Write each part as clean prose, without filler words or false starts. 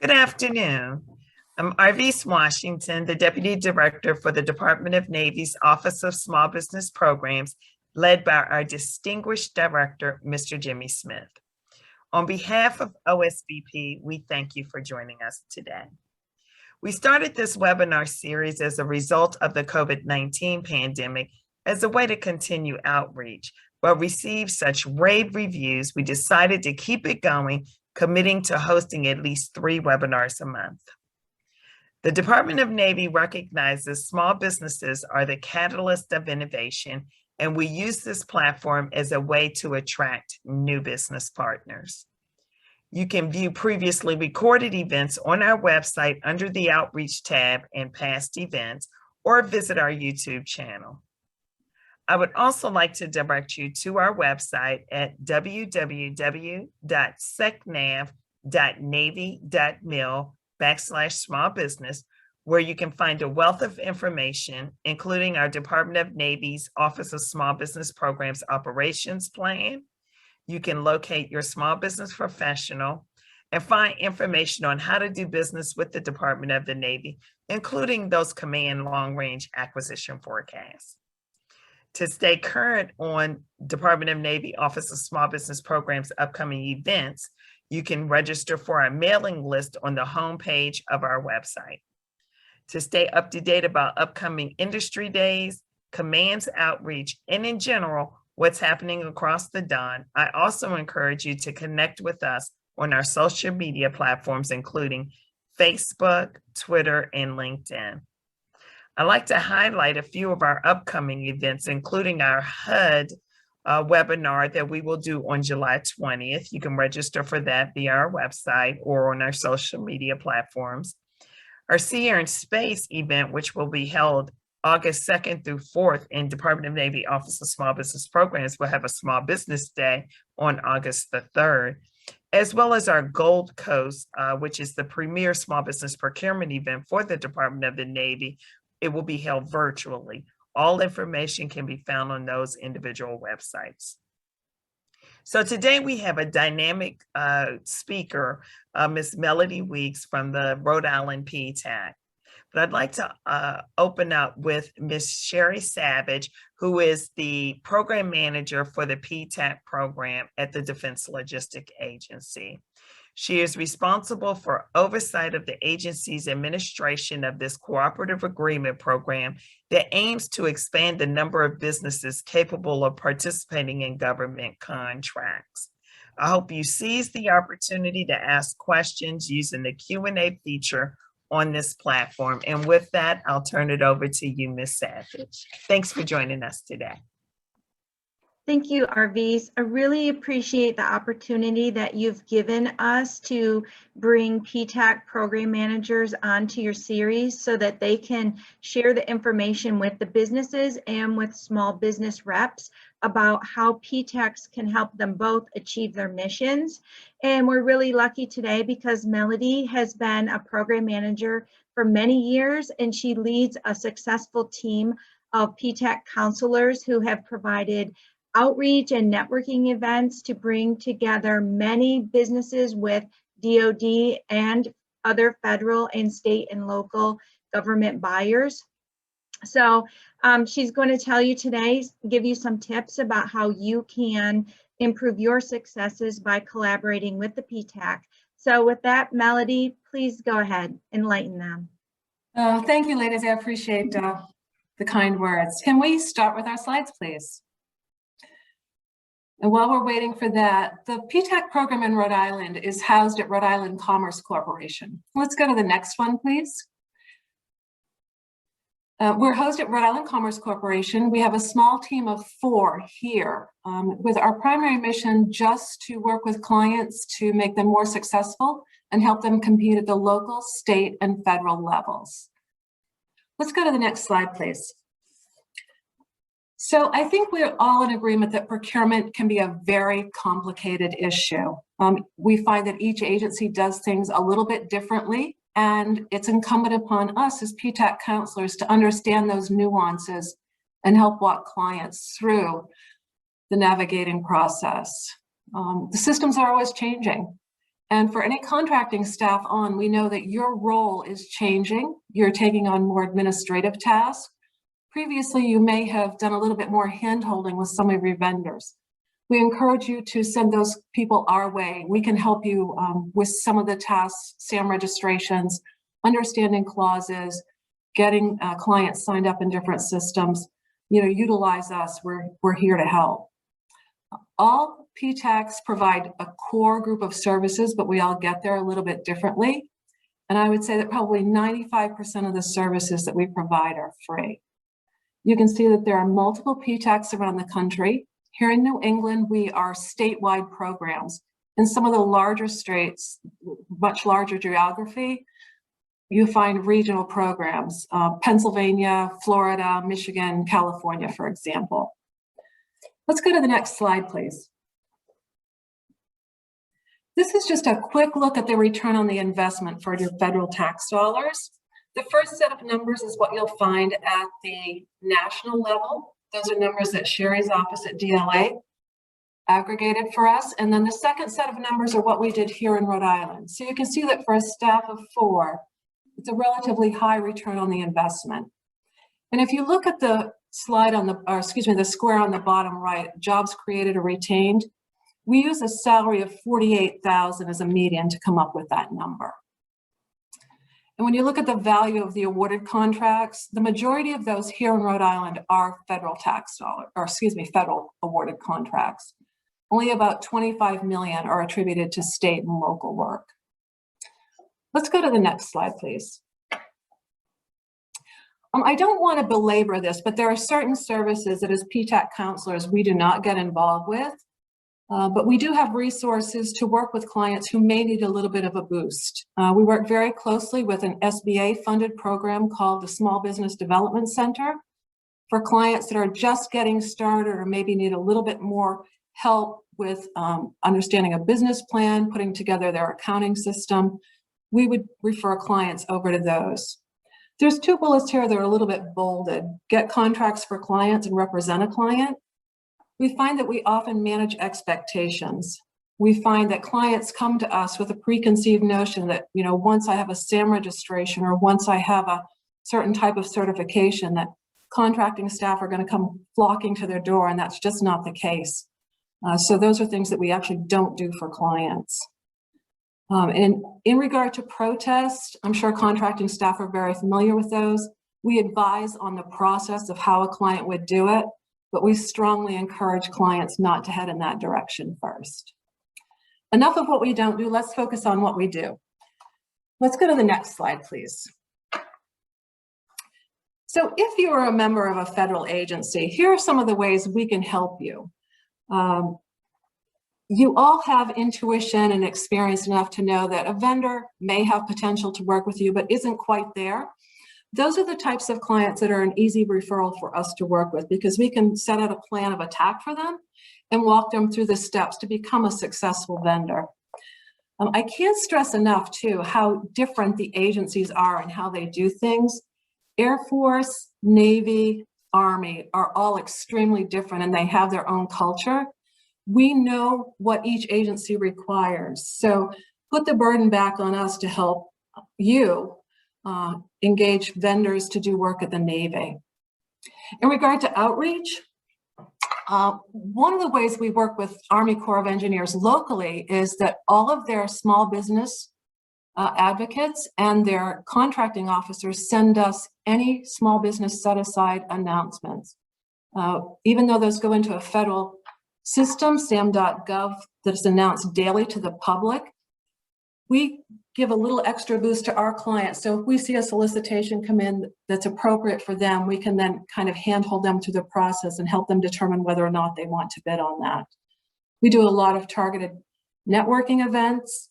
Good afternoon. I'm Arvise Washington, the Deputy Director for the Department of Navy's Office of Small Business Programs, led by our distinguished director, Mr. Jimmy Smith. On behalf of OSBP, we thank you for joining us today. We started this webinar series as a result of the COVID-19 pandemic as a way to continue outreach, but received such rave reviews, we decided to keep it going, committing to hosting at least 3 webinars a month. The Department of Navy recognizes small businesses are the catalyst of innovation, and we use this platform as a way to attract new business partners. You can view previously recorded events on our website under the Outreach tab and past events, or visit our YouTube channel. I would also like to direct you to our website at www.secnav.navy.mil/small business, where you can find a wealth of information, including our Department of Navy's Office of Small Business Programs Operations Plan. You can locate your small business professional and find information on how to do business with the Department of the Navy, including those command long-range acquisition forecasts. To stay current on Department of Navy Office of Small Business Programs upcoming events, you can register for our mailing list on the homepage of our website. To stay up to date about upcoming industry days, commands outreach, and in general, what's happening across the DoD, I also encourage you to connect with us on our social media platforms, including Facebook, Twitter, and LinkedIn. I'd like to highlight a few of our upcoming events, including our HUD webinar that we will do on July 20th. You can register for that via our website or on our social media platforms. Our Sea, Air, and Space event, which will be held August 2nd through 4th in Department of Navy Office of Small Business Programs, will have a Small Business Day on August the 3rd, as well as our Gold Coast, which is the premier small business procurement event for the Department of the Navy. It will be held virtually. All information can be found on those individual websites. So today we have a dynamic speaker, Ms. Melody Weeks from the Rhode Island PTAC. But I'd like to open up with Ms. Sherry Savage, who is the program manager for the PTAC program at the Defense Logistic Agency. She is responsible for oversight of the agency's administration of this cooperative agreement program that aims to expand the number of businesses capable of participating in government contracts. I hope you seize the opportunity to ask questions using the Q&A feature on this platform. And with that, I'll turn it over to you, Ms. Savage. Thanks for joining us today. Thank you, Arvise. I really appreciate the opportunity that you've given us to bring PTAC program managers onto your series so that they can share the information with the businesses and with small business reps about how PTACs can help them both achieve their missions. And we're really lucky today because Melody has been a program manager for many years, and she leads a successful team of PTAC counselors who have provided outreach and networking events to bring together many businesses with DoD and other federal and state and local government buyers. So she's going to tell you today, give you some tips about how you can improve your successes by collaborating with the PTAC. So with that, Melody, please go ahead, enlighten them. Thank you, ladies. I appreciate the kind words. Can we start with our slides, please? And while we're waiting for that, the PTAC program in Rhode Island is housed at Rhode Island Commerce Corporation. Let's go to the next one, please. We're hosted at Rhode Island Commerce Corporation. We have a small team of 4 here with our primary mission just to work with clients to make them more successful and help them compete at the local, state, and federal levels. Let's go to the next slide, please. So I think we're all in agreement that procurement can be a very complicated issue. We find that each agency does things a little bit differently, and it's incumbent upon us as PTAC counselors to understand those nuances and help walk clients through the navigating process. The systems are always changing, And for any contracting staff on, we know that your role is changing. You're taking on more administrative tasks. Previously, you may have done a little bit more hand-holding with some of your vendors. We encourage you to send those people our way. We can help you with some of the tasks, SAM registrations, understanding clauses, getting clients signed up in different systems. You know, utilize us, we're here to help. All PTACs provide a core group of services, but we all get there a little bit differently. And I would say that probably 95% of the services that we provide are free. You can see that there are multiple PTACs around the country. Here in New England, we are statewide programs. In some of the larger states, much larger geography, you find regional programs, Pennsylvania, Florida, Michigan, California, for example. Let's go to the next slide, please. This is just a quick look at the return on the investment for your federal tax dollars. The first set of numbers is what you'll find at the national level. Those are numbers that Sherry's office at DLA aggregated for us. And then the second set of numbers are what we did here in Rhode Island. So you can see that for a staff of 4, it's a relatively high return on the investment. And if you look at the slide on the square on the bottom right, jobs created or retained, we use a salary of $48,000 as a median to come up with that number. And when you look at the value of the awarded contracts, the majority of those here in Rhode Island are federal awarded contracts. Only about 25 million are attributed to state and local work. Let's go to the next slide, please. I don't want to belabor this, but there are certain services that as PTAC counselors we do not get involved with. But we do have resources to work with clients who may need a little bit of a boost. We work very closely with an SBA-funded program called the Small Business Development Center for clients that are just getting started or maybe need a little bit more help with understanding a business plan, putting together their accounting system. We would refer clients over to those. There's 2 bullets here that are a little bit bolded. Get contracts for clients and represent a client. We find that we often manage expectations. We find that clients come to us with a preconceived notion that, you know, once I have a SAM registration or once I have a certain type of certification, that contracting staff are going to come flocking to their door, and that's just not the case. So those are things that we actually don't do for clients. And in regard to protest, I'm sure contracting staff are very familiar with those. We advise on the process of how a client would do it, but we strongly encourage clients not to head in that direction first. Enough of what we don't do, let's focus on what we do. Let's go to the next slide, please. So if you are a member of a federal agency, here are some of the ways we can help you. You all have intuition and experience enough to know that a vendor may have potential to work with you, but isn't quite there. Those are the types of clients that are an easy referral for us to work with, because we can set out a plan of attack for them and walk them through the steps to become a successful vendor. I can't stress enough too how different the agencies are and how they do things. Air Force, Navy, Army are all extremely different, and they have their own culture. We know what each agency requires, so put the burden back on us to help you engage vendors to do work at the Navy. In regard to outreach, one of the ways we work with Army Corps of Engineers locally is that all of their small business advocates and their contracting officers send us any small business set-aside announcements. Even though those go into a federal system, sam.gov, that is announced daily to the public, we give a little extra boost to our clients. So if we see a solicitation come in that's appropriate for them, we can then kind of handhold them through the process and help them determine whether or not they want to bid on that. We do a lot of targeted networking events.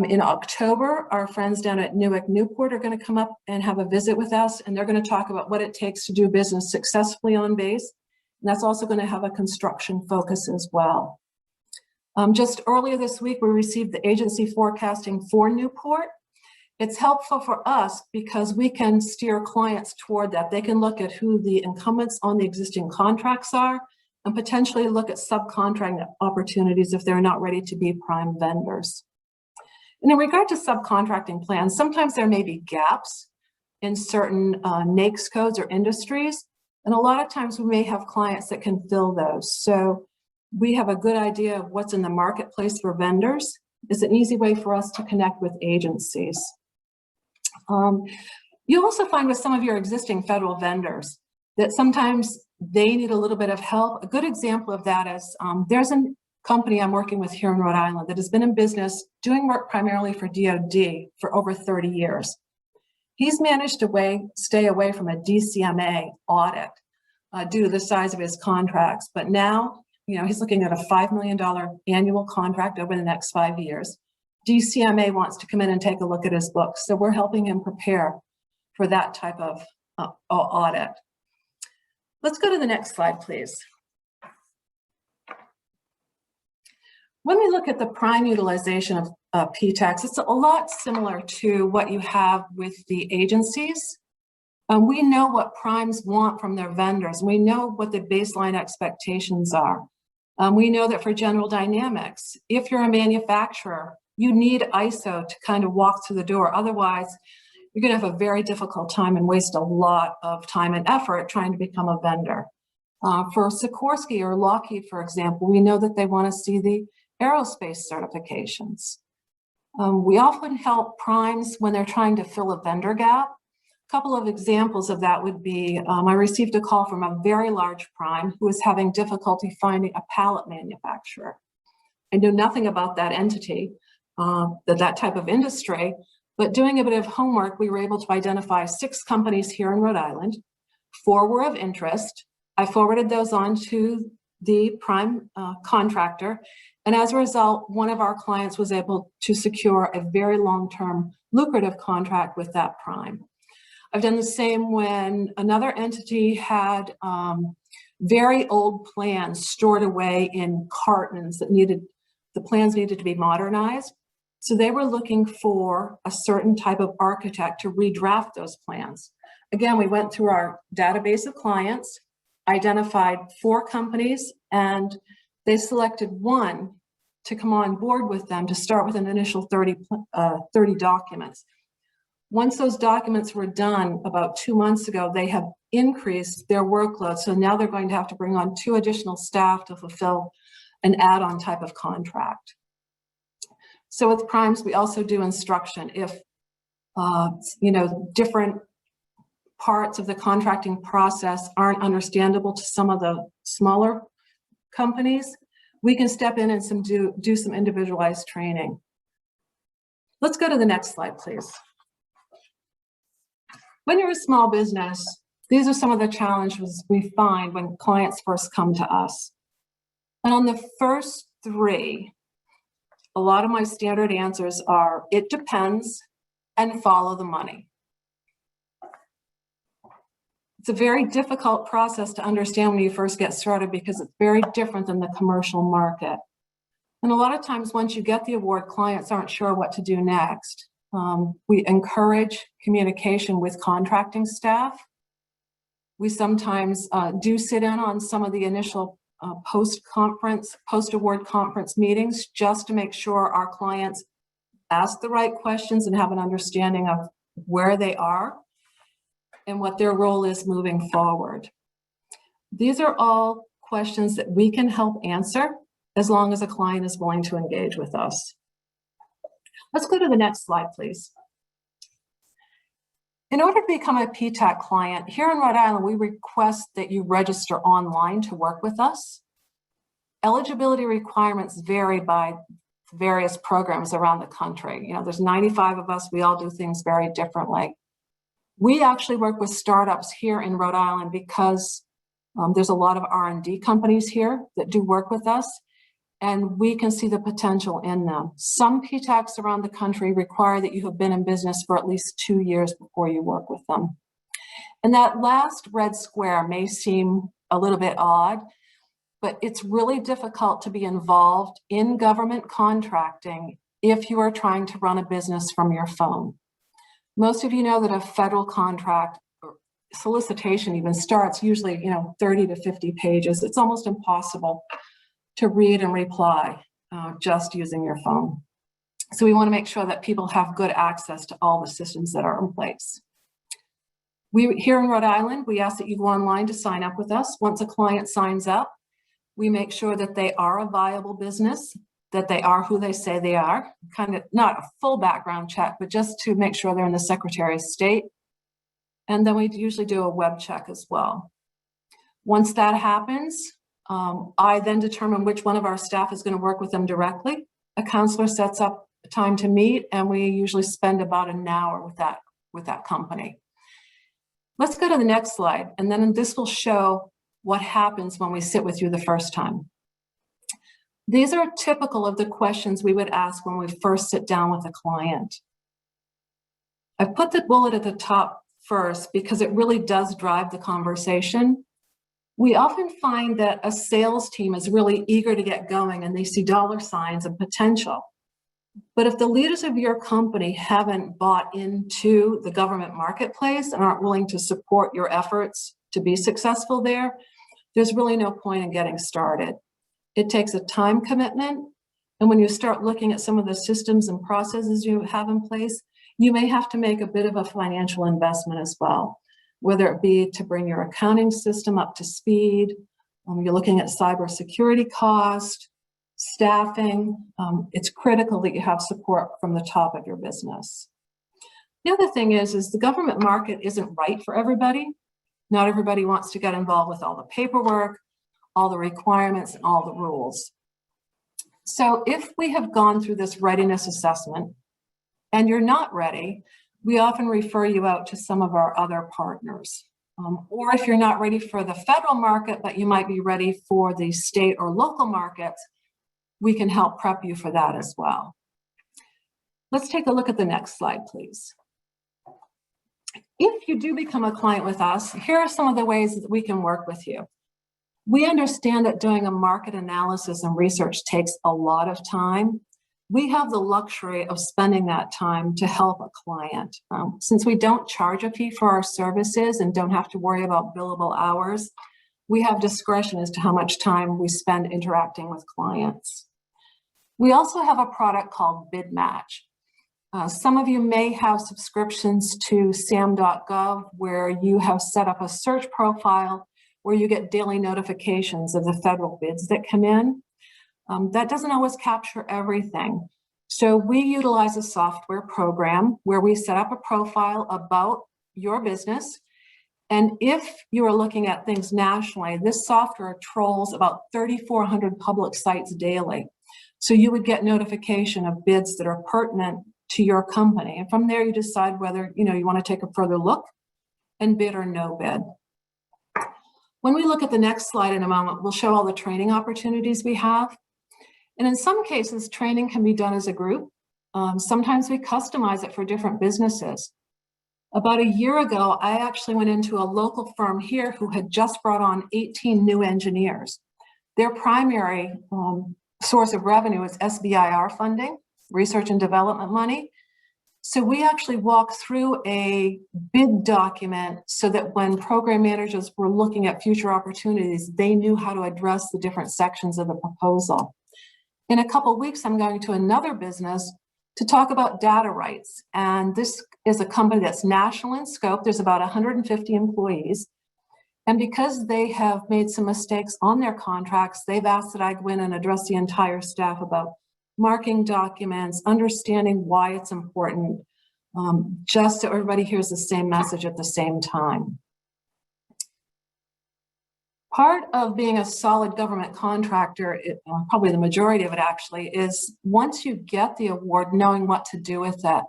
In October, our friends down at Newport are going to come up and have a visit with us, and they're going to talk about what it takes to do business successfully on base. And that's also going to have a construction focus as well. Just earlier this week, we received the agency forecasting for Newport. It's helpful for us because we can steer clients toward that. They can look at who the incumbents on the existing contracts are and potentially look at subcontracting opportunities if they're not ready to be prime vendors. And in regard to subcontracting plans, sometimes there may be gaps in certain NAICS codes or industries. And a lot of times we may have clients that can fill those. So we have a good idea of what's in the marketplace for vendors. It's an easy way for us to connect with agencies. You'll also find with some of your existing federal vendors that sometimes they need a little bit of help. A good example of that is there's a company I'm working with here in Rhode Island that has been in business doing work primarily for DoD for over 30 years. He's managed to stay away from a DCMA audit due to the size of his contracts, but now, he's looking at a $5 million annual contract over the next 5 years. DCMA wants to come in and take a look at his books, so we're helping him prepare for that type of audit. Let's go to the next slide, please. When we look at the prime utilization of PTACs, it's a lot similar to what you have with the agencies. We know what primes want from their vendors. We know what the baseline expectations are. We know that for General Dynamics, if you're a manufacturer, you need ISO to kind of walk through the door. Otherwise, you're going to have a very difficult time and waste a lot of time and effort trying to become a vendor. For Sikorsky or Lockheed, for example, we know that they want to see the aerospace certifications. We often help primes when they're trying to fill a vendor gap. A couple of examples of that would be, I received a call from a very large prime who was having difficulty finding a pallet manufacturer. I knew nothing about that entity, that type of industry, but doing a bit of homework, we were able to identify 6 companies here in Rhode Island. 4 were of interest. I forwarded those on to the prime contractor. And as a result, one of our clients was able to secure a very long-term lucrative contract with that prime. I've done the same when another entity had very old plans stored away in cartons that the plans needed to be modernized. So they were looking for a certain type of architect to redraft those plans. Again, we went through our database of clients, identified 4 companies, and they selected one to come on board with them to start with an initial 30 documents. Once those documents were done about 2 months ago, they have increased their workload. So now they're going to have to bring on 2 additional staff to fulfill an add-on type of contract. So with primes, we also do instruction. If different parts of the contracting process aren't understandable to some of the smaller companies, we can step in and do some individualized training. Let's go to the next slide, please. When you're a small business, these are some of the challenges we find when clients first come to us. And on the first 3, a lot of my standard answers are, it depends, and follow the money. It's a very difficult process to understand when you first get started because it's very different than the commercial market. And a lot of times once you get the award, clients aren't sure what to do next. We encourage communication with contracting staff. We sometimes do sit in on some of the initial post-award conference meetings just to make sure our clients ask the right questions and have an understanding of where they are and what their role is moving forward. These are all questions that we can help answer as long as a client is willing to engage with us. Let's go to the next slide, please. In order to become a PTAC client, here in Rhode Island, we request that you register online to work with us. Eligibility requirements vary by various programs around the country. There's 95 of us, we all do things very differently. We actually work with startups here in Rhode Island because there's a lot of R&D companies here that do work with us, and we can see the potential in them. Some PTACs around the country require that you have been in business for at least 2 years before you work with them. And that last red square may seem a little bit odd, but it's really difficult to be involved in government contracting if you are trying to run a business from your phone. Most of you know that a federal contract or solicitation even starts usually 30 to 50 pages. It's almost impossible to read and reply just using your phone. So we want to make sure that people have good access to all the systems that are in place. Here in Rhode Island, we ask that you go online to sign up with us. Once a client signs up, we make sure that they are a viable business, that they are who they say they are, kind of not a full background check, but just to make sure they're in the Secretary of State. And then we usually do a web check as well. Once that happens, I then determine which one of our staff is going to work with them directly. A counselor sets up a time to meet, and we usually spend about an hour with that company. Let's go to the next slide, and then this will show what happens when we sit with you the first time. These are typical of the questions we would ask when we first sit down with a client. I've put the bullet at the top first because it really does drive the conversation. We often find that a sales team is really eager to get going and they see dollar signs and potential. But if the leaders of your company haven't bought into the government marketplace and aren't willing to support your efforts to be successful there, there's really no point in getting started. It takes a time commitment. And when you start looking at some of the systems and processes you have in place, you may have to make a bit of a financial investment as well, whether it be to bring your accounting system up to speed. You're looking at cybersecurity cost, staffing. It's critical that you have support from the top of your business. The other thing is the government market isn't right for everybody. Not everybody wants to get involved with all the paperwork, all the requirements, and all the rules. So if we have gone through this readiness assessment and you're not ready, we often refer you out to some of our other partners. Or if you're not ready for the federal market, but you might be ready for the state or local markets, we can help prep you for that as well. Let's take a look at the next slide, please. If you do become a client with us, here are some of the ways that we can work with you. We understand that doing a market analysis and research takes a lot of time. We have the luxury of spending that time to help a client. Since we don't charge a fee for our services and don't have to worry about billable hours, we have discretion as to how much time we spend interacting with clients. We also have a product called Bid Match. Some of you may have subscriptions to sam.gov where you have set up a search profile where you get daily notifications of the federal bids that come in. That doesn't always capture everything. So we utilize a software program where we set up a profile about your business. And if you are looking at things nationally, this software trolls about 3,400 public sites daily. So you would get notification of bids that are pertinent to your company. And from there, you decide whether you want to take a further look and bid or no bid. When we look at the next slide in a moment, we'll show all the training opportunities we have. And in some cases, training can be done as a group. Sometimes we customize it for different businesses. About a year ago, I actually went into a local firm here who had just brought on 18 new engineers. Their primary source of revenue is SBIR funding, research and development money. So we actually walked through a bid document so that when program managers were looking at future opportunities, they knew how to address the different sections of the proposal. In a couple of weeks, I'm going to another business to talk about data rights. And this is a company that's national in scope. There's about 150 employees. And because they have made some mistakes on their contracts, they've asked that I go in and address the entire staff about marking documents, understanding why it's important, just so everybody hears the same message at the same time. Part of being a solid government contractor, probably the majority of it actually, is once you get the award, knowing what to do with it.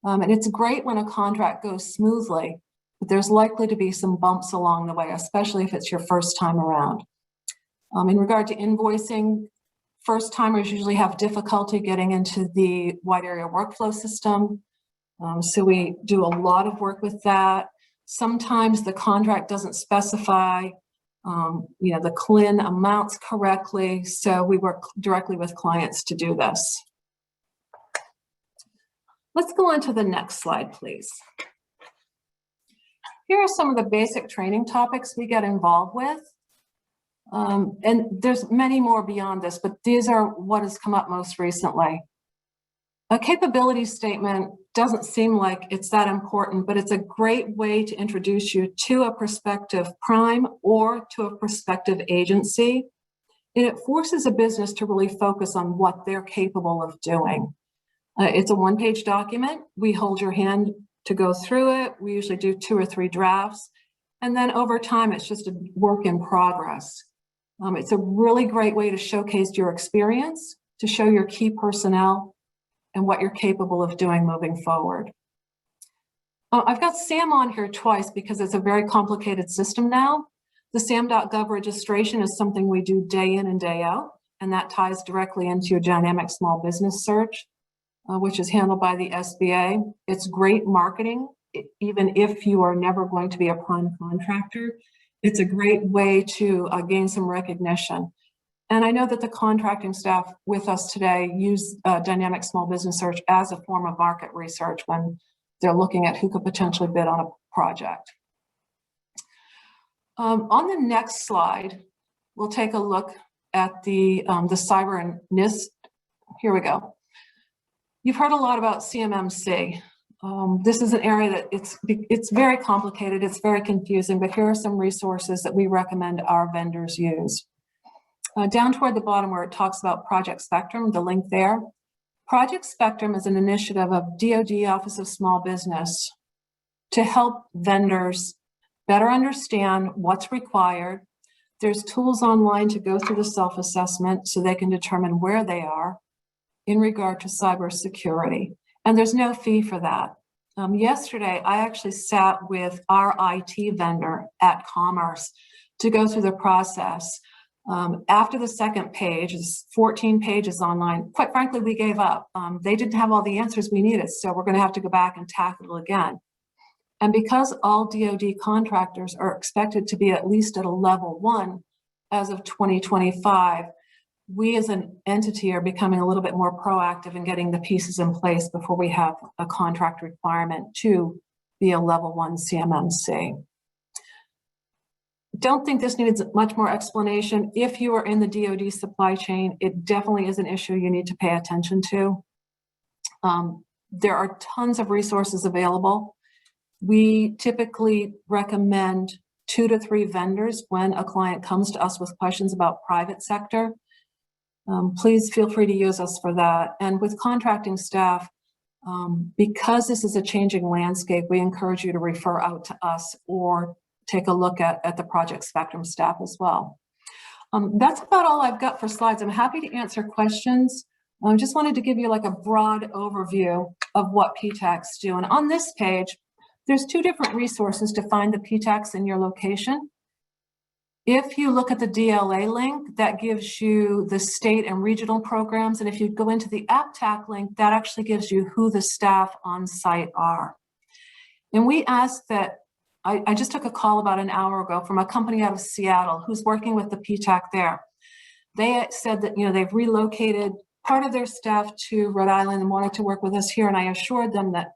And it's great when a contract goes smoothly, but there's likely to be some bumps along the way, especially if it's your first time around. In regard to invoicing, first timers usually have difficulty getting into the wide area workflow system. So we do a lot of work with that. Sometimes the contract doesn't specify the CLIN amounts correctly. So we work directly with clients to do this. Let's go on to the next slide, please. Here are some of the basic training topics we get involved with. And there's many more beyond this, but these are what has come up most recently. A capability statement doesn't seem like it's that important, but it's a great way to introduce you to a prospective prime or to a prospective agency. And it forces a business to really focus on what they're capable of doing. It's a one-page document. We hold your hand to go through it. We usually do 2 or 3 drafts. And then over time, it's just a work in progress. It's a really great way to showcase your experience, to show your key personnel and what you're capable of doing moving forward. I've got SAM on here twice because it's a very complicated system now. The SAM.gov registration is something we do day in and day out, and that ties directly into your dynamic small business search, which is handled by the SBA. It's great marketing, even if you are never going to be a prime contractor. It's a great way to gain some recognition. And I know that the contracting staff with us today use dynamic small business search as a form of market research when they're looking at who could potentially bid on a project. On the next slide, we'll take a look at the cyber and NIST. Here we go. You've heard a lot about CMMC. This is an area that it's very complicated, it's very confusing, but here are some resources that we recommend our vendors use. Down toward the bottom where it talks about Project Spectrum, the link there. Project Spectrum is an initiative of DoD Office of Small Business to help vendors better understand what's required. There's tools online to go through the self-assessment so they can determine where they are in regard to cybersecurity. And there's no fee for that. Yesterday, I actually sat with our IT vendor at Commerce to go through the process. After the second page, it's 14 pages online, quite frankly, we gave up. They didn't have all the answers we needed, so we're going to have to go back and tackle it again. And because all DoD contractors are expected to be at least at a level 1 as of 2025, we as an entity are becoming a little bit more proactive in getting the pieces in place before we have a contract requirement to be a level 1 CMMC. Don't think this needs much more explanation. If you are in the DoD supply chain, it definitely is an issue you need to pay attention to. There are tons of resources available. We typically recommend 2 to 3 vendors when a client comes to us with questions about private sector. Please feel free to use us for that. And with contracting staff, because this is a changing landscape, we encourage you to refer out to us or take a look at the Project Spectrum staff as well. That's about all I've got for slides. I'm happy to answer questions. I just wanted to give you like a broad overview of what PTACs do. And on this page, there's 2 different resources to find the PTACs in your location. If you look at the DLA link, that gives you the state and regional programs. And if you go into the AppTAC link, that actually gives you who the staff on site are. And we ask that, I just took a call about an hour ago from a company out of Seattle who's working with the PTAC there. They said that, you know, they've relocated part of their staff to Rhode Island and wanted to work with us here. And I assured them that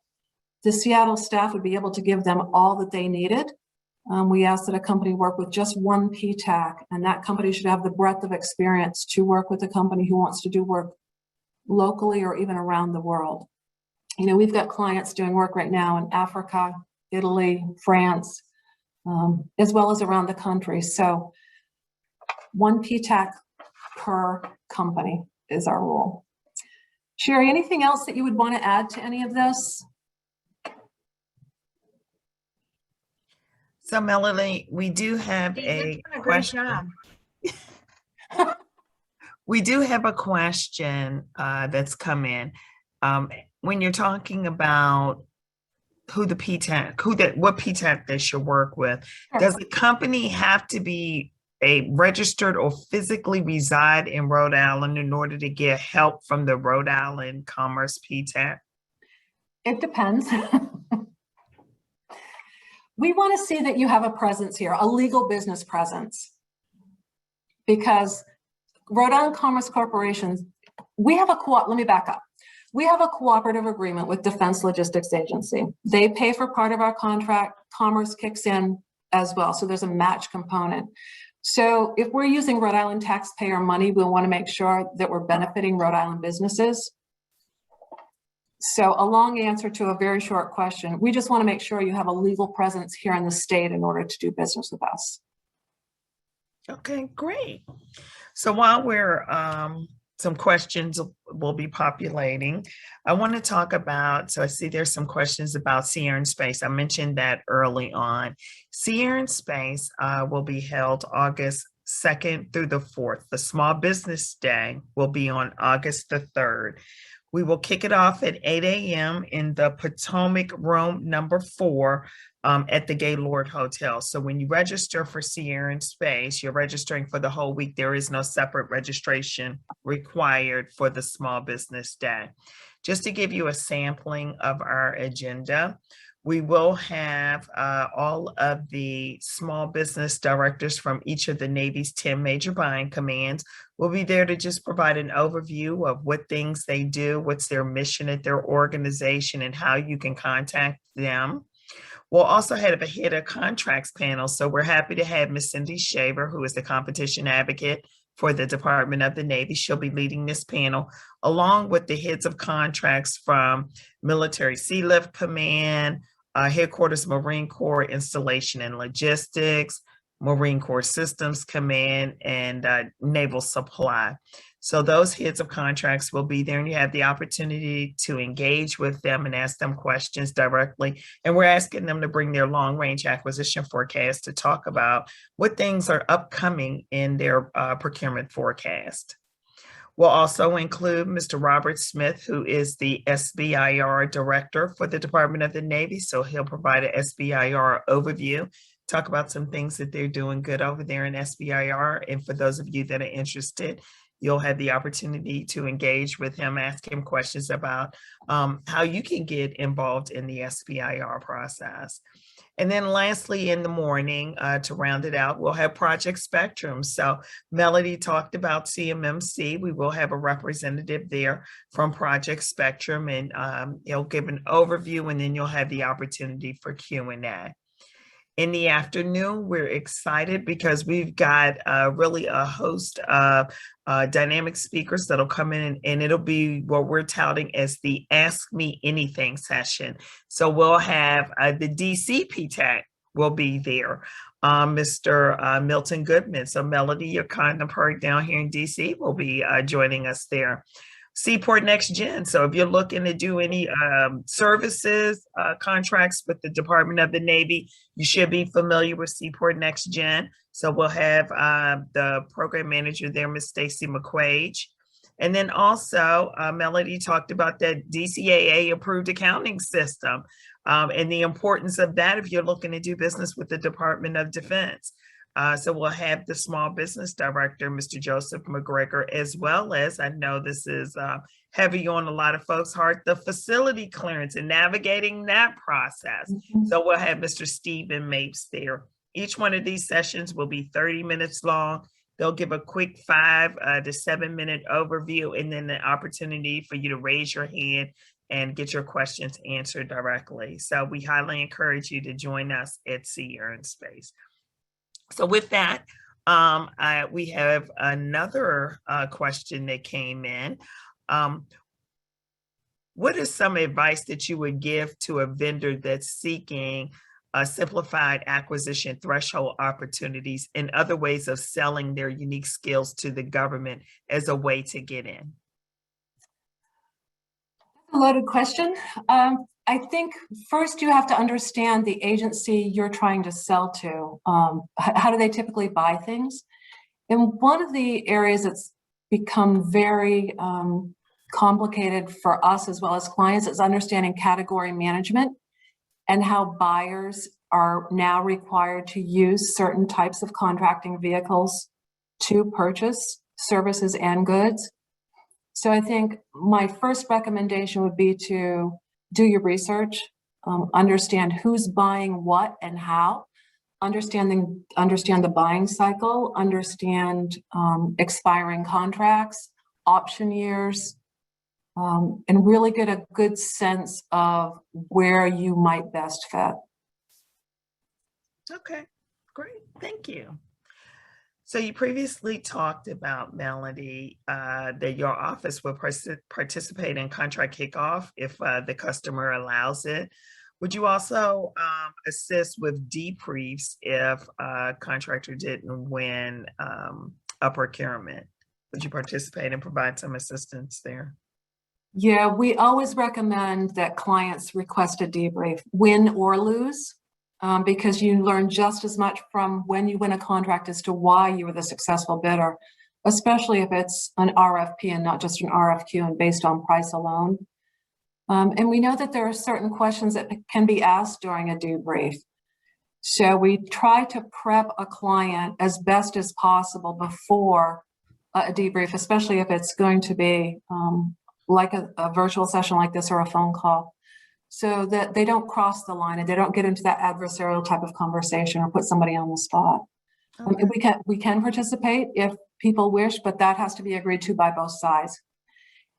the Seattle staff would be able to give them all that they needed. We asked that a company work with just 1 PTAC, and that company should have the breadth of experience to work with a company who wants to do work locally or even around the world. You know, we've got clients doing work right now in Africa, Italy, France, as well as around the country. So 1 PTAC per company is our rule. Sherry, anything else that you would want to add to any of this? So Melanie, we do have a question. We do have a question that's come in. When you're talking about what PTAC they should work with, does the company have to be a registered or physically reside in Rhode Island in order to get help from the Rhode Island Commerce PTAC? It depends. We want to see that you have a presence here, a legal business presence. Because Rhode Island Commerce Corporation, let me back up. We have a cooperative agreement with Defense Logistics Agency. They pay for part of our contract, Commerce kicks in as well. So there's a match component. So if we're using Rhode Island taxpayer money, we'll want to make sure that we're benefiting Rhode Island businesses. So a long answer to a very short question. We just want to make sure you have a legal presence here in the state in order to do business with us. Okay, great. So while we're some questions will be populating, I want to talk about, so I see there's some questions about Sierra Space. I mentioned that early on. Sierra Space will be held August 2nd through the 4th. The Small Business Day will be on August the 3rd. We will kick it off at 8 a.m. in the Potomac Room number 4 at the Gaylord Hotel. So when you register for Sierra Space, you're registering for the whole week. There is no separate registration required for the Small Business Day. Just to give you a sampling of our agenda, we will have all of the small business directors from each of the Navy's 10 major buying commands. We'll be there to just provide an overview of what things they do, what's their mission at their organization, and how you can contact them. We'll also have a head of contracts panel. So we're happy to have Ms. Cindy Shaver, who is the competition advocate for the Department of the Navy. She'll be leading this panel, along with the heads of contracts from Military Sea Lift Command, Headquarters Marine Corps Installation and Logistics, Marine Corps Systems Command, and Naval Supply. So those heads of contracts will be there, and you have the opportunity to engage with them and ask them questions directly. And we're asking them to bring their long-range acquisition forecast to talk about what things are upcoming in their procurement forecast. We'll also include Mr. Robert Smith, who is the SBIR director for the Department of the Navy. So he'll provide an SBIR overview, talk about some things that they're doing good over there in SBIR. And for those of you that are interested, you'll have the opportunity to engage with him, ask him questions about how you can get involved in the SBIR process. And then lastly, in the morning, to round it out, we'll have Project Spectrum. So Melody talked about CMMC. We will have a representative there from Project Spectrum, and he'll give an overview, and then you'll have the opportunity for Q&A. In the afternoon, we're excited because we've got really a host of dynamic speakers that'll come in, and it'll be what we're touting as the Ask Me Anything session. So we'll have the DC PTAC will be there, Mr. Milton Goodman. So Melody, your counterpart down here in DC, will be joining us there. Seaport Next Gen. So if you're looking to do any services, contracts with the Department of the Navy, you should be familiar with Seaport Next Gen. So we'll have the program manager there, Ms. Stacy McQuaige. And then also, Melody talked about that DCAA approved accounting system and the importance of that if you're looking to do business with the Department of Defense. So we'll have the small business director, Mr. Joseph McGregor, as well as, I know this is heavy on a lot of folks' heart, the facility clearance and navigating that process. So we'll have Mr. Stephen Mapes there. Each one of these sessions will be 30 minutes long. They'll give a quick 5 to 7 minute overview, and then the opportunity for you to raise your hand and get your questions answered directly. So we highly encourage you to join us at Sierra Space. So with that, we have another question that came in. What is some advice that you would give to a vendor that's seeking simplified acquisition threshold opportunities and other ways of selling their unique skills to the government as a way to get in? A loaded question. I think first you have to understand the agency you're trying to sell to. How do they typically buy things? And one of the areas that's become very complicated for us as well as clients is understanding category management and how buyers are now required to use certain types of contracting vehicles to purchase services and goods. So I think my first recommendation would be to do your research, understand who's buying what and how, understand the buying cycle, understand expiring contracts, option years, and really get a good sense of where you might best fit. Okay, great, thank you. So you previously talked about, Melody, that your office will participate in contract kickoff if the customer allows it. Would you also assist with debriefs if a contractor didn't win a procurement? Would you participate and provide some assistance there? Yeah, we always recommend that clients request a debrief, win or lose, because you learn just as much from when you win a contract as to why you were the successful bidder, especially if it's an RFP and not just an RFQ and based on price alone. And we know that there are certain questions that can be asked during a debrief. So we try to prep a client as best as possible before a debrief, especially if it's going to be like a virtual session like this or a phone call, so that they don't cross the line and they don't get into that adversarial type of conversation or put somebody on the spot. Okay. We can participate if people wish, but that has to be agreed to by both sides.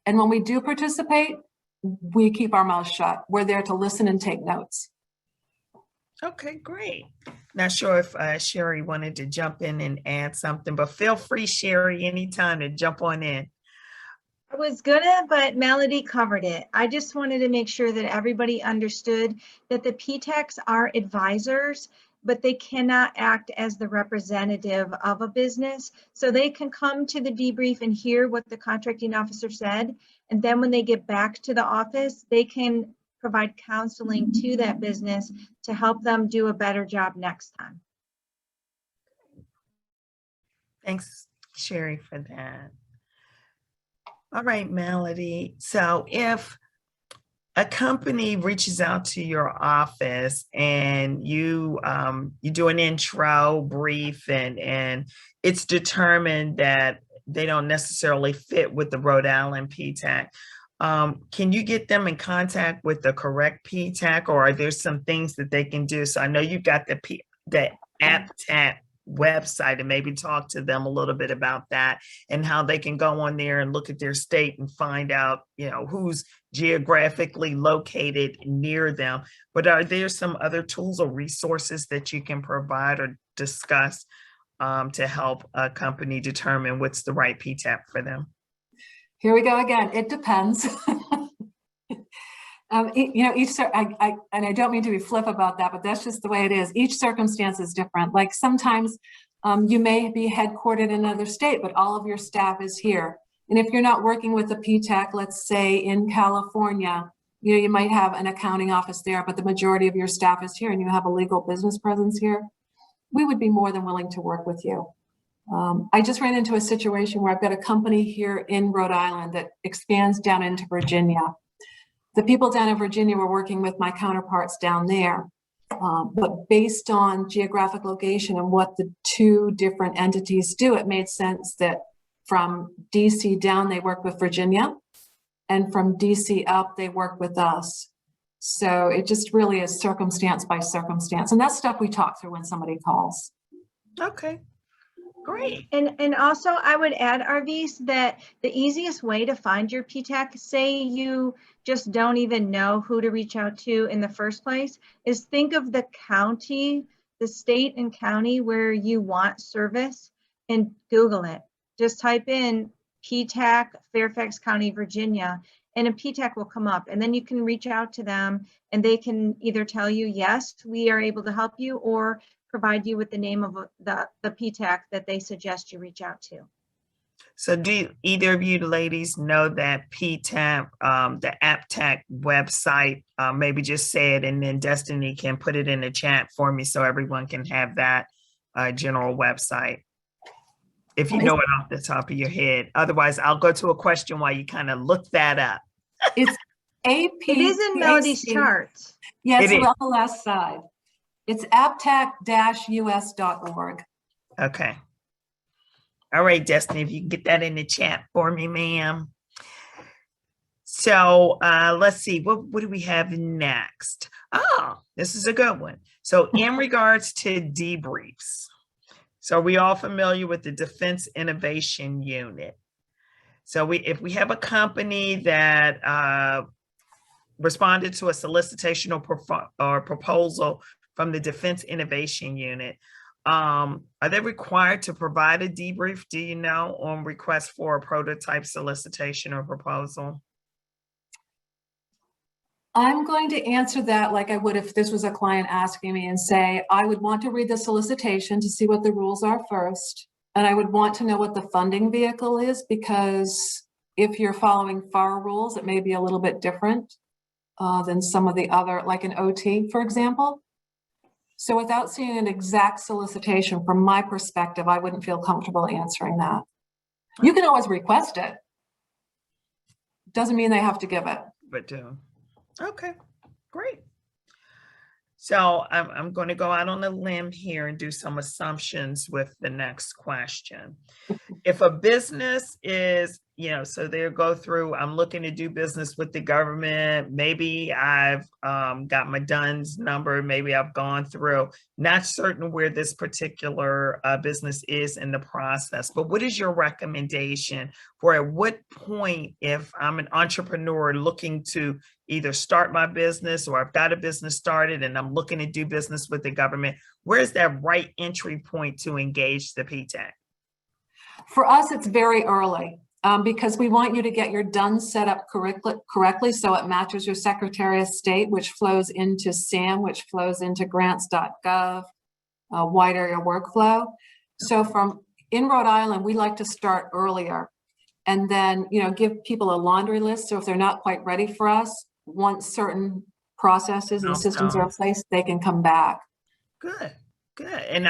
And when we do participate, we keep our mouths shut. We're there to listen and take notes. Okay, great. Not sure if Sherry wanted to jump in and add something, but feel free, Sherry, anytime to jump on in. I was gonna, but Melody covered it. I just wanted to make sure that everybody understood that the PTACs are advisors, but they cannot act as the representative of a business. So they can come to the debrief and hear what the contracting officer said. And then when they get back to the office, they can provide counseling to that business to help them do a better job next time. Thanks, Sherry, for that. All right, Melody. So if a company reaches out to your office and you do an intro brief and it's determined that they don't necessarily fit with the Rhode Island PTAC, can you get them in contact with the correct PTAC, or are there some things that they can do? So I know you've got the APTAC website, and maybe talk to them a little bit about that and how they can go on there and look at their state and find out, you know, who's geographically located near them. But are there some other tools or resources that you can provide or discuss to help a company determine what's the right PTAC for them? Here we go again. It depends. You know, and I don't mean to be flip about that, but that's just the way it is. Each circumstance is different. Like sometimes you may be headquartered in another state, but all of your staff is here. And if you're not working with a PTAC, let's say in California, you know, you might have an accounting office there, but the majority of your staff is here and you have a legal business presence here, we would be more than willing to work with you. I just ran into a situation where I've got a company here in Rhode Island that expands down into Virginia. The people down in Virginia were working with my counterparts down there, but based on geographic location and what the two different entities do, it made sense that from DC down, they work with Virginia, and from DC up, they work with us. So it just really is circumstance by circumstance. And that's stuff we talk through when somebody calls. Okay, great. And also I would add, Arvis, that the easiest way to find your PTAC, say you just don't even know who to reach out to in the first place, is think of the county, the state and county where you want service and Google it. Just type in PTAC, Fairfax County, Virginia, and a PTAC will come up, and then you can reach out to them and they can either tell you, yes, we are able to help you, or provide you with the name of the PTAC that they suggest you reach out to. So do either of you ladies know that PTAC, the APTAC website? Maybe just say it, and then Destiny can put it in the chat for me so everyone can have that general website, if you know it off the top of your head. Otherwise, I'll go to a question while you kind of look that up. It's APTAC. It is in Melody's charts. Yes, it's on the last side. It's aptac-us.org. Okay. All right, Destiny, if you can get that in the chat for me, ma'am. So let's see, what do we have next? Oh, this is a good one. So in regards to debriefs, so are we all familiar with the Defense Innovation Unit? So if we have a company that responded to a solicitation or proposal from the Defense Innovation Unit, Are they required to provide a debrief, do you know, on request for a prototype solicitation or proposal? I'm going to answer that like I would if this was a client asking me and say, I would want to read the solicitation to see what the rules are first. And I would want to know what the funding vehicle is, because if you're following FAR rules, it may be a little bit different than some of the other, like an OT, for example. So without seeing an exact solicitation, from my perspective, I wouldn't feel comfortable answering that. You can always request it. Doesn't mean they have to give it. But okay, great. So I'm going to go out on a limb here and do some assumptions with the next question. If a business is, so they'll go through, I'm looking to do business with the government. Maybe I've got my DUNS number. Maybe I've gone through, not certain where this particular business is in the process, but what is your recommendation for at what point, if I'm an entrepreneur looking to either start my business or I've got a business started and I'm looking to do business with the government, where's that right entry point to engage the PTAC? For us, it's very early because we want you to get your DUNS set up correctly so it matches your Secretary of State, which flows into SAM, which flows into grants.gov, wide area workflow. So in Rhode Island, we like to start earlier and then, give people a laundry list. So if they're not quite ready for us, once certain processes and systems are in place, they can come back. Good. And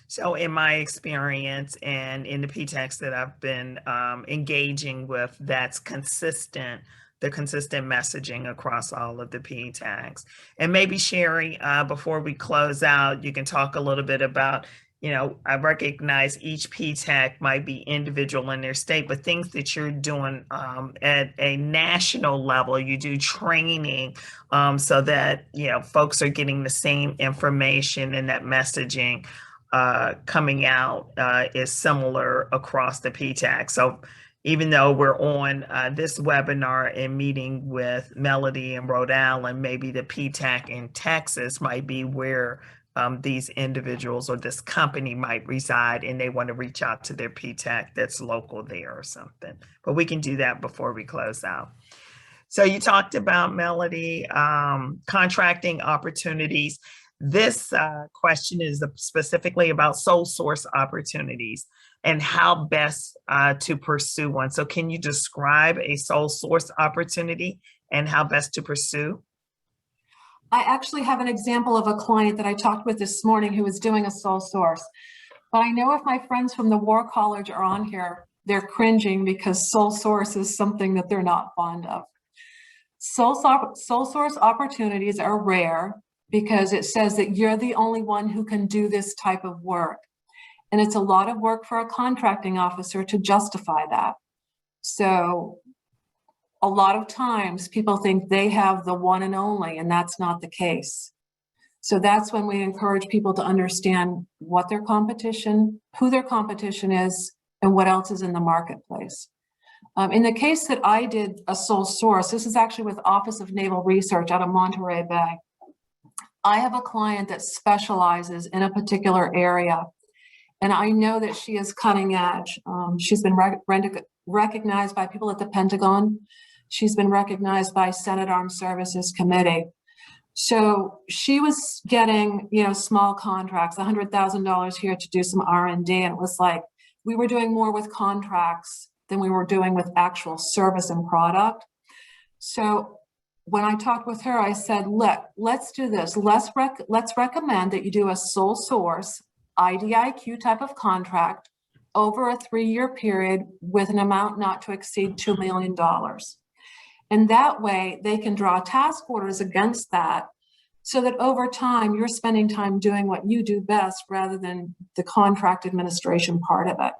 so in my experience and in the PTACs that I've been engaging with, that's consistent, the consistent messaging across all of the PTACs. And maybe Sherry, before we close out, you can talk a little bit about, I recognize each PTAC might be individual in their state, but things that you're doing at a national level, you do training so that, folks are getting the same information and that messaging coming out is similar across the PTAC. So even though we're on this webinar and meeting with Melody in Rhode Island, maybe the PTAC in Texas might be where these individuals or this company might reside, and they want to reach out to their PTAC that's local there or something. But we can do that before we close out. So you talked about, Melody, contracting opportunities. This question is specifically about sole source opportunities and how best to pursue one. So can you describe a sole source opportunity and how best to pursue? I actually have an example of a client that I talked with this morning who was doing a sole source. But I know if my friends from the War College are on here, they're cringing because sole source is something that they're not fond of. Sole source opportunities are rare because it says that you're the only one who can do this type of work. And it's a lot of work for a contracting officer to justify that. So a lot of times people think they have the one and only, and that's not the case. So that's when we encourage people to understand what their competition, who their competition is, and what else is in the marketplace. In the case that I did a sole source, this is actually with Office of Naval Research out of Monterey Bay. I have a client that specializes in a particular area, and I know that she is cutting edge. She's been recognized by people at the Pentagon. She's been recognized by Senate Armed Services Committee. So she was getting, small contracts, $100,000 here to do some R&D. And it was like, we were doing more with contracts than we were doing with actual service and product. So when I talked with her, I said, look, let's do this. Let's recommend that you do a sole source IDIQ type of contract over a 3-year period with an amount not to exceed $2 million. And that way they can draw task orders against that so that over time you're spending time doing what you do best rather than the contract administration part of it.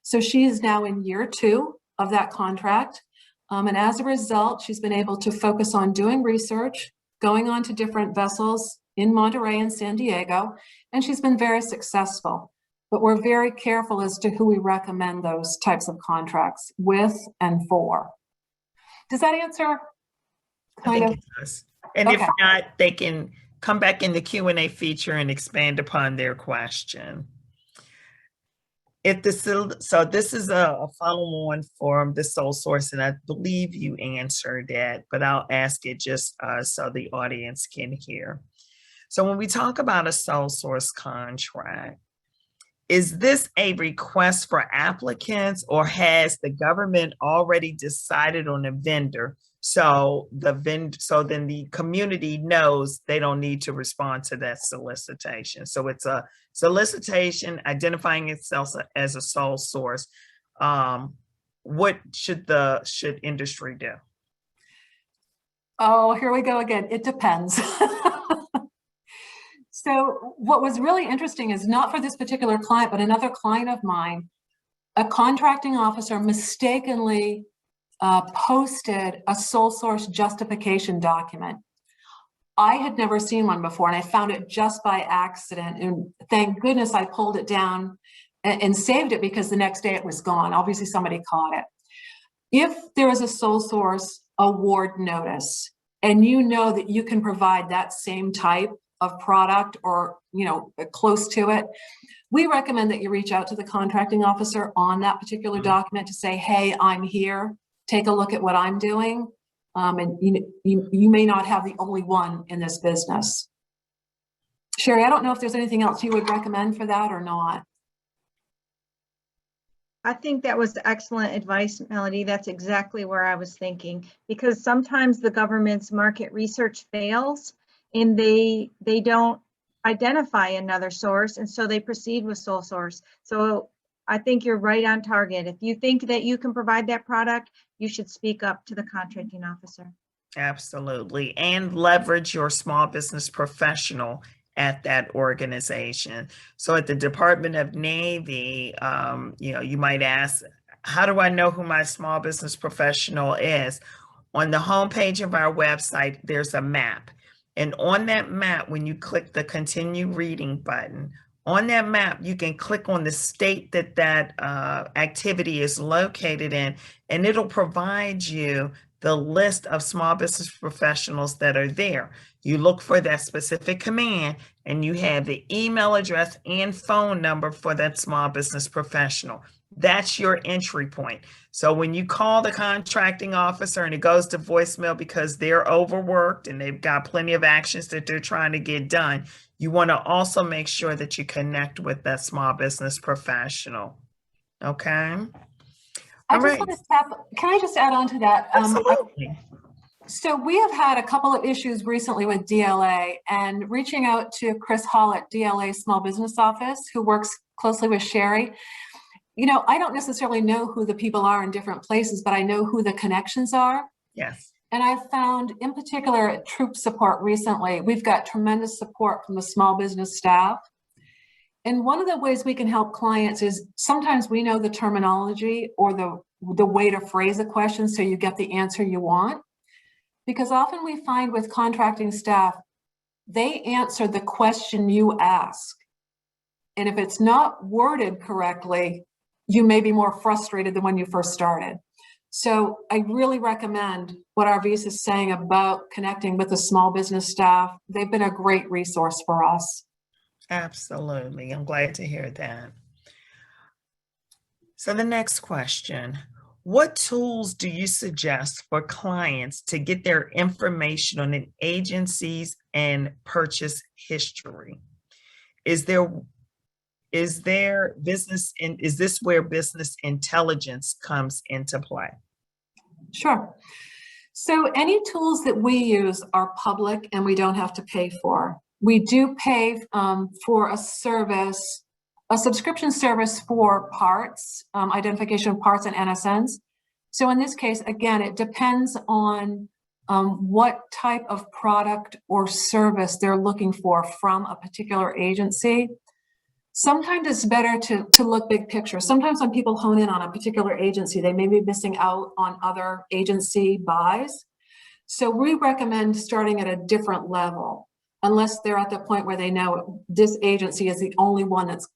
So she is now in year 2 of that contract. And as a result, she's been able to focus on doing research, going on to different vessels in Monterey and San Diego, and she's been very successful. But we're very careful as to who we recommend those types of contracts with and for. Does that answer? I think it does. And okay. If not, they can come back in the Q&A feature and expand upon their question. So this is a follow-on from the sole source, and I believe you answered that, but I'll ask it just so the audience can hear. So when we talk about a sole source contract, is this a request for applicants, or has the government already decided on a vendor? So then the community knows they don't need to respond to that solicitation. So it's a solicitation identifying itself as a sole source. What should industry do? Oh, here we go again. It depends. So what was really interesting is, not for this particular client, but another client of mine, a contracting officer mistakenly posted a sole source justification document. I had never seen one before, and I found it just by accident. And thank goodness I pulled it down and saved it, because the next day it was gone. Obviously somebody caught it. If there is a sole source award notice, and you know that you can provide that same type of product, or close to it, we recommend that you reach out to the contracting officer on that particular document to say, hey, I'm here, take a look at what I'm doing. And you may not have the only one in this business. Sherry, I don't know if there's anything else you would recommend for that or not. I think that was excellent advice, Melody. That's exactly where I was thinking, because sometimes the government's market research fails and they don't identify another source, and so they proceed with sole source. So I think you're right on target. If you think that you can provide that product, you should speak up to the contracting officer. Absolutely. And leverage your small business professional at that organization. So at the Department of Navy, you might ask, how do I know who my small business professional is? On the homepage of our website, there's a map. And on that map, when you click the continue reading button, on that map, you can click on the state that activity is located in, and it'll provide you the list of small business professionals that are there. You look for that specific command, and you have the email address and phone number for that small business professional. That's your entry point. So when you call the contracting officer and it goes to voicemail because they're overworked and they've got plenty of actions that they're trying to get done, you want to also make sure that you connect with that small business professional. Okay. Can I just add on to that? Absolutely. So we have had a couple of issues recently with DLA, and reaching out to Chris Hall at DLA Small Business Office, who works closely with Sherry. I don't necessarily know who the people are in different places, but I know who the connections are. Yes. And I've found, in particular at troop support recently, we've got tremendous support from the small business staff. And one of the ways we can help clients is, sometimes we know the terminology or the way to phrase a question so you get the answer you want. Because often we find with contracting staff, they answer the question you ask. And if it's not worded correctly, you may be more frustrated than when you first started. So I really recommend what Arviz is saying about connecting with the small business staff. They've been a great resource for us. Absolutely. I'm glad to hear that. So the next question, what tools do you suggest for clients to get their information on an agency's and purchase history? Is this where business intelligence comes into play? Sure. So any tools that we use are public and we don't have to pay for. We do pay for a service, a subscription service for parts, identification of parts and NSNs. So in this case, again, it depends on what type of product or service they're looking for from a particular agency. Sometimes it's better to look big picture. Sometimes when people hone in on a particular agency, they may be missing out on other agency buys. So we recommend starting at a different level, unless they're at the point where they know this agency is the only one that's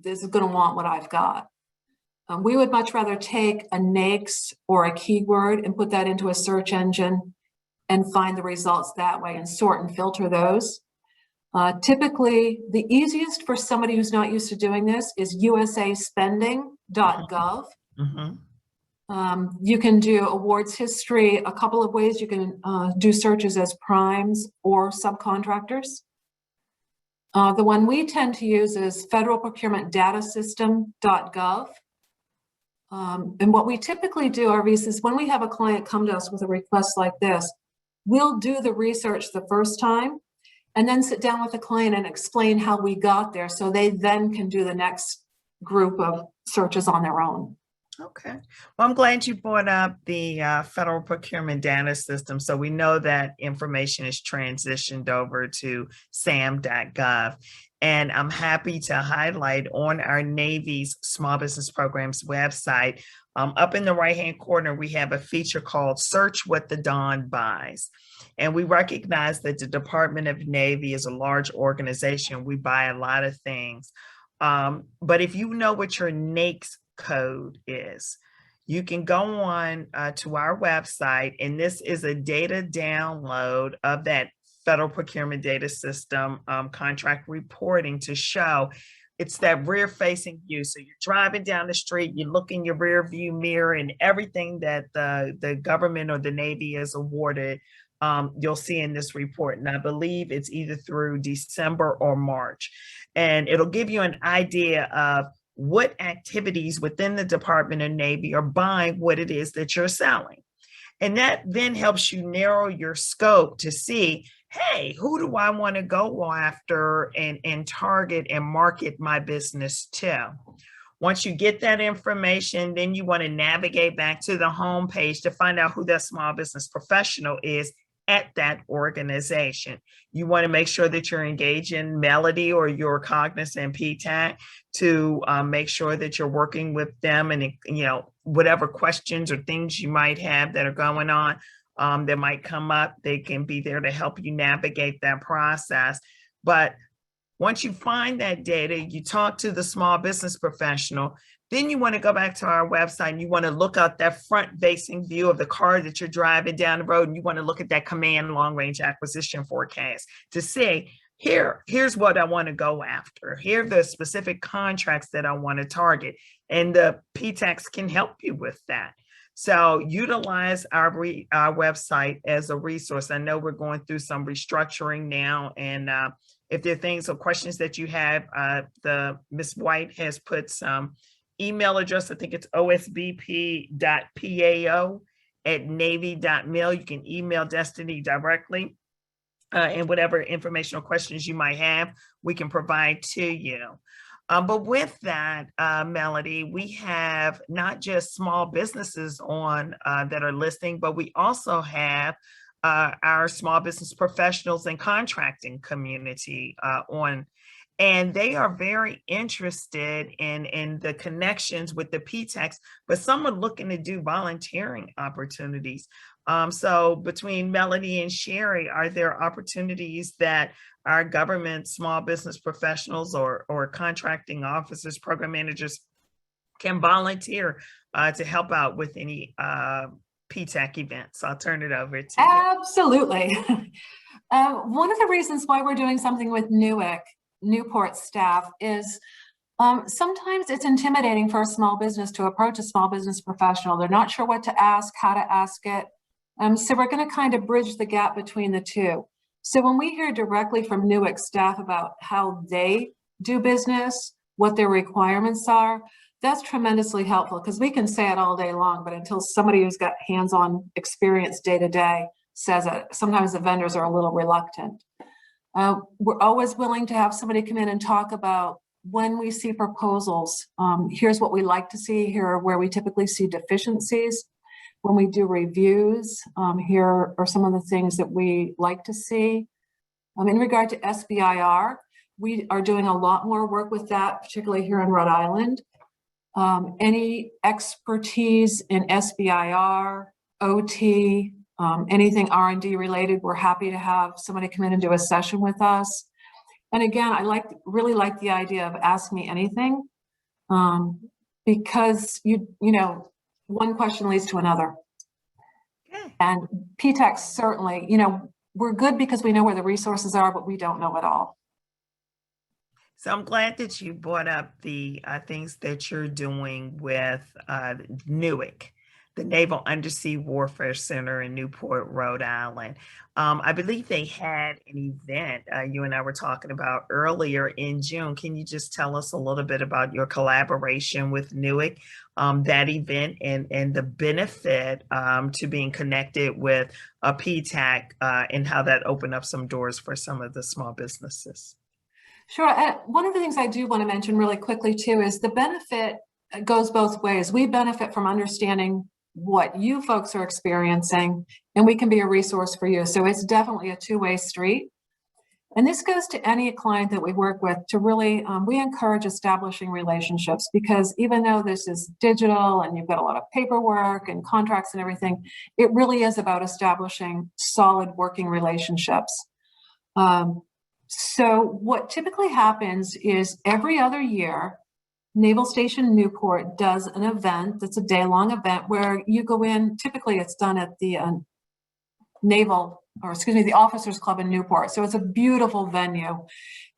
is going to want what I've got. We would much rather take a NAICS or a keyword and put that into a search engine and find the results that way and sort and filter those. Typically, the easiest for somebody who's not used to doing this is usaspending.gov. You can do awards history a couple of ways. You can do searches as primes or subcontractors. The one we tend to use is federalprocurementdatasystem.gov. And what we typically do, Arvis, is when we have a client come to us with a request like this, we'll do the research the first time and then sit down with the client and explain how we got there so they then can do the next group of searches on their own. Okay. Well, I'm glad you brought up the Federal Procurement Data System. So we know that information is transitioned over to SAM.gov. And I'm happy to highlight on our Navy's Small Business Programs website, up in the right-hand corner, we have a feature called Search What the Don Buys. And we recognize that the Department of Navy is a large organization. We buy a lot of things. But if you know what your NAICS code is, you can go on to our website, and this is a data download of that Federal Procurement Data System contract reporting to show it's that rear facing view. So you're driving down the street, you look in your rear view mirror, and everything that the government or the Navy is awarded, you'll see in this report. And I believe it's either through December or March. And it'll give you an idea of what activities within the Department of Navy are buying what it is that you're selling. And that then helps you narrow your scope to see, hey, who do I want to go after and target and market my business to? Once you get that information, then you want to navigate back to the home page to find out who that small business professional is at that organization. You want to make sure that you're engaging Melody or your Cognizant PTAC to make sure that you're working with them, and whatever questions or things you might have that are going on that might come up, they can be there to help you navigate that process. But once you find that data, you talk to the small business professional, then you want to go back to our website and you want to look at that front facing view of the car that you're driving down the road, and you want to look at that command long range acquisition forecast to say, here's what I want to go after. Here are the specific contracts that I want to target. And the PTACs can help you with that. So utilize our website as a resource. I know we're going through some restructuring now, and if there are things or questions that you have, the Ms. White has put some email address. I think it's osbp.pao@navy.mil. You can email Destiny directly, and whatever informational questions you might have, we can provide to you. But with that, Melody, we have not just small businesses on that are listening, but we also have our small business professionals and contracting community on, and they are very interested in the connections with the PTACs, but some are looking to do volunteering opportunities. So between Melody and Sherry, are there opportunities that our government small business professionals or contracting officers, program managers can volunteer to help out with any PTAC events? I'll turn it over to you. Absolutely. One of the reasons why we're doing something with Newport staff is sometimes it's intimidating for a small business to approach a small business professional. They're not sure what to ask, how to ask it. So we're going to kind of bridge the gap between the two. So when we hear directly from Newark staff about how they do business, what their requirements are, that's tremendously helpful, because we can say it all day long, but until somebody who's got hands-on experience day to day says it, sometimes the vendors are a little reluctant. We're always willing to have somebody come in and talk about when we see proposals, here's what we like to see, here are where we typically see deficiencies. When we do reviews, here are some of the things that we like to see. In regard to SBIR, we are doing a lot more work with that, particularly here in Rhode Island. Any expertise in SBIR, OT, anything R&D related, we're happy to have somebody come in and do a session with us. And again, I really like the idea of ask me anything, because you know, one question leads to another. Okay. And PTACs certainly, we're good because we know where the resources are, but we don't know it all. So I'm glad that you brought up the things that you're doing with NUIC, the Naval Undersea Warfare Center in Newport, Rhode Island. I believe they had an event you and I were talking about earlier in June. Can you just tell us a little bit about your collaboration with NUIC, that event, and the benefit to being connected with a PTAC and how that opened up some doors for some of the small businesses? Sure. One of the things I do want to mention really quickly too is the benefit goes both ways. We benefit from understanding what you folks are experiencing, and we can be a resource for you. So it's definitely a two-way street. And this goes to any client that we work with to really, we encourage establishing relationships, because even though this is digital and you've got a lot of paperwork and contracts and everything, it really is about establishing solid working relationships. So what typically happens is every other year, Naval Station Newport does an event that's a day-long event where you go in. Typically, it's done at the the Officers Club in Newport. So it's a beautiful venue,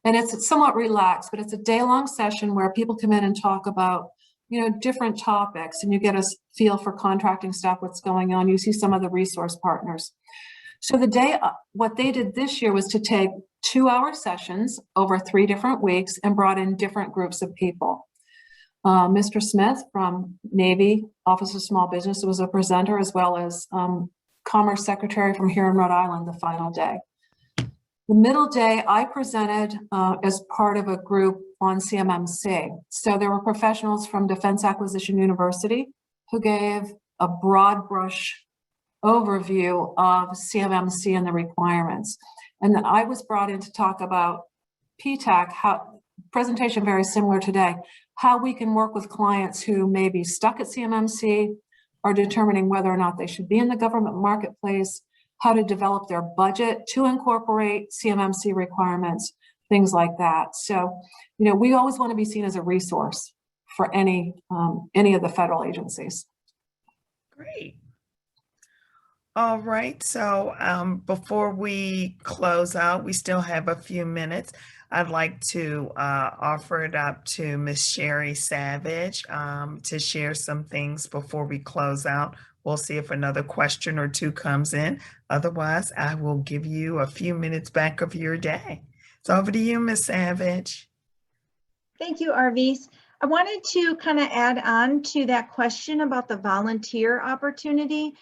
and it's somewhat relaxed, but it's a day-long session where people come in and talk about, you know, different topics, and you get a feel for contracting stuff, what's going on. You see some of the resource partners. So what they did this year was to take 2-hour sessions over 3 different weeks and brought in different groups of people. Mr. Smith from Navy Office of Small Business was a presenter, as well as Commerce Secretary from here in Rhode Island the final day. The middle day, I presented as part of a group on CMMC. So there were professionals from Defense Acquisition University who gave a broad brush overview of CMMC and the requirements. And then I was brought in to talk about PTAC, presentation very similar today, how we can work with clients who may be stuck at CMMC, are determining whether or not they should be in the government marketplace, how to develop their budget to incorporate CMMC requirements, things like that. So, you know, we always want to be seen as a resource for any of the federal agencies. Great. All right, so before we close out, we still have a few minutes. I'd like to offer it up to Ms. Sherry Savage to share some things before we close out. We'll see if another question or two comes in. Otherwise, I will give you a few minutes back of your day. So over to you, Ms. Savage. Thank you, Arvis. I wanted to kind of add on to that question about the volunteer opportunity.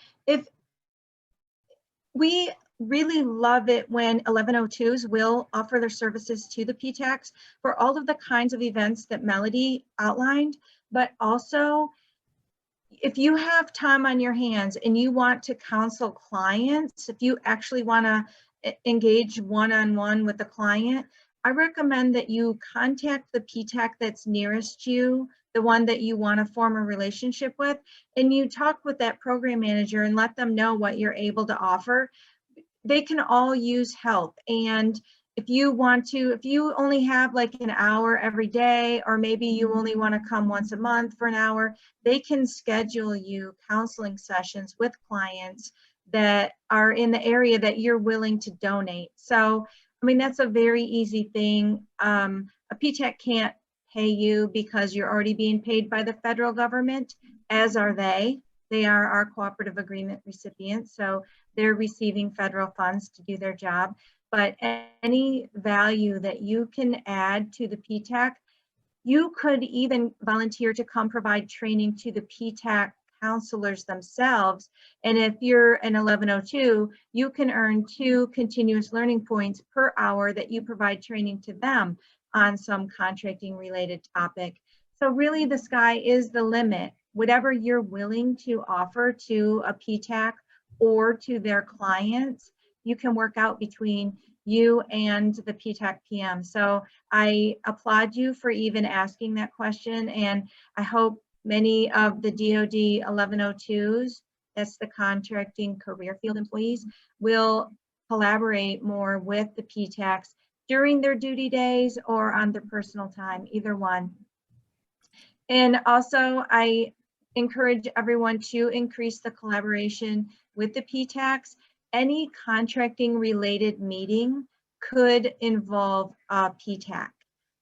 We really love it when 1102s will offer their services to the PTACs for all of the kinds of events that Melody outlined, but also if you have time on your hands and you want to counsel clients, if you actually want to engage one-on-one with the client, I recommend that you contact the PTAC that's nearest you, the one that you want to form a relationship with, and you talk with that program manager and let them know what you're able to offer. They can all use help. And if you only have like an hour every day, or maybe you only want to come once a month for an hour, they can schedule you counseling sessions with clients that are in the area that you're willing to donate. So, I mean, that's a very easy thing. A PTAC can't pay you because you're already being paid by the federal government, as are they. They are our cooperative agreement recipients, so they're receiving federal funds to do their job. But any value that you can add to the PTAC, you could even volunteer to come provide training to the PTAC counselors themselves. And if you're an 1102, you can earn 2 continuous learning points per hour that you provide training to them on some contracting related topic. So really the sky is the limit. Whatever you're willing to offer to a PTAC or to their clients, you can work out between you and the PTAC PM. So I applaud you for even asking that question, and I hope many of the DoD 1102s, that's the contracting career field employees, will collaborate more with the PTACs during their duty days or on their personal time, either one. And also, I encourage everyone to increase the collaboration with the PTACs. any contracting related meeting could involve a PTAC.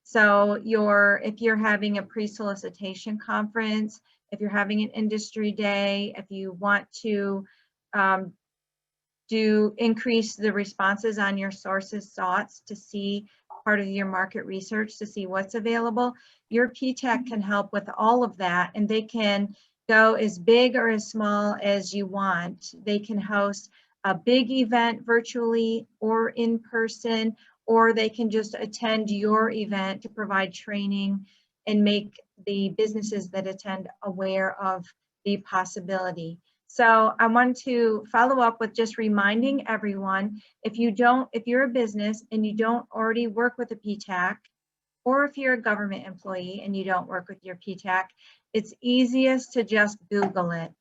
So if you're having a pre-solicitation conference, if you're having an industry day, if you want to increase the responses on your sources soughts to see part of your market research to see what's available, your PTAC can help with all of that, and they can go as big or as small as you want. They can host a big event virtually or in person, or they can just attend your event to provide training and make the businesses that attend aware of the possibility. So I want to follow up with just reminding everyone, if you're a business and you don't already work with a PTAC, or if you're a government employee and you don't work with your PTAC, it's easiest to just Google it.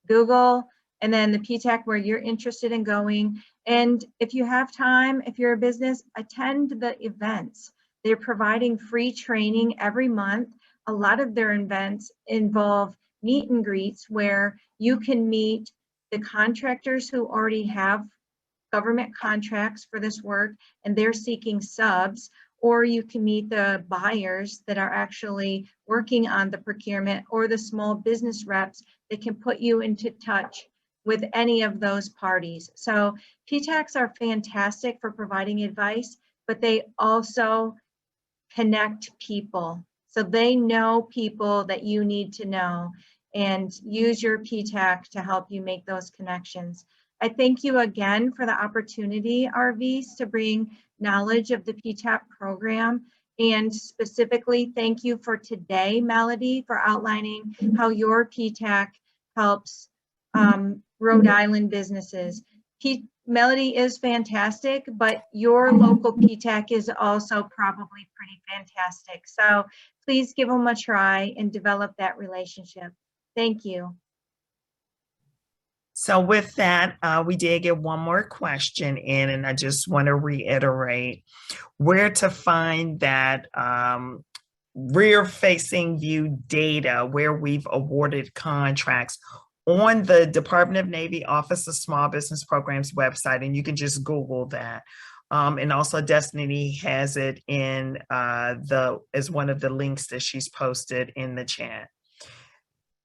Google and then the PTAC where you're interested in going. And if you have time, if you're a business, attend the events. They're providing free training every month. A lot of their events involve meet and greets where you can meet the contractors who already have government contracts for this work and they're seeking subs, or you can meet the buyers that are actually working on the procurement, or the small business reps that can put you into touch with any of those parties. So PTACs are fantastic for providing advice, but they also connect people. So they know people that you need to know, and use your PTAC to help you make those connections. I thank you again for the opportunity, RVs, to bring knowledge of the PTAC program, and specifically thank you for today, Melody, for outlining how your PTAC helps Rhode Island businesses. Melody is fantastic, but your local PTAC is also probably pretty fantastic. So please give them a try and develop that relationship. Thank you. So with that, we did get one more question in, and I just want to reiterate where to find that rear-facing view data where we've awarded contracts on the Department of Navy Office of Small Business Programs website, and you can just Google that. And also Destiny has it in as one of the links that she's posted in the chat.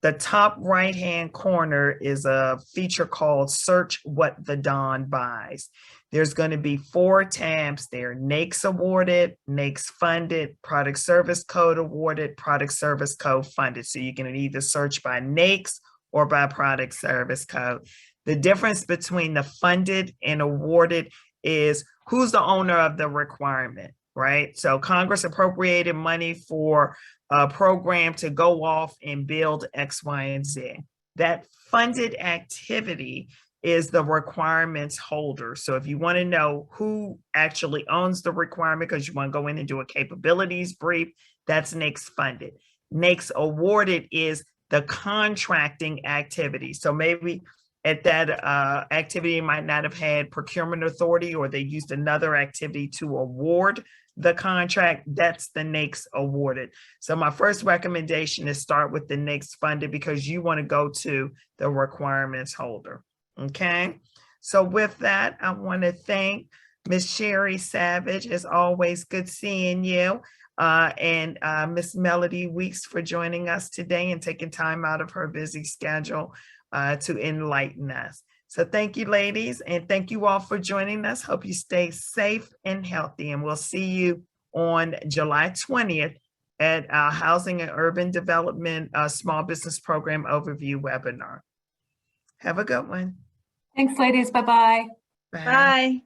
The top right-hand corner is a feature called Search What the Don Buys. There's going to be 4 tabs there: NAICS awarded, NAICS funded, product service code awarded, product service code funded. So you can either search by NAICS or by product service code. The difference between the funded and awarded is who's the owner of the requirement, right? So Congress appropriated money for a program to go off and build X, Y, and Z. That funded activity is the requirements holder. So if you want to know who actually owns the requirement because you want to go in and do a capabilities brief, that's NAICS funded. NAICS awarded is the contracting activity. So maybe at that activity might not have had procurement authority, or they used another activity to award the contract. That's the NAICS awarded. So my first recommendation is start with the NAICS funded, because you want to go to the requirements holder. Okay. So with that, I want to thank Ms. Sherry Savage. As always, good seeing you. And Ms. Melody Weeks for joining us today and taking time out of her busy schedule to enlighten us. So thank you, ladies, and thank you all for joining us. Hope you stay safe and healthy, and we'll see you on July 20th at our Housing and Urban Development Small Business Program Overview webinar. Have a good one. Thanks, ladies. Bye-bye. Bye.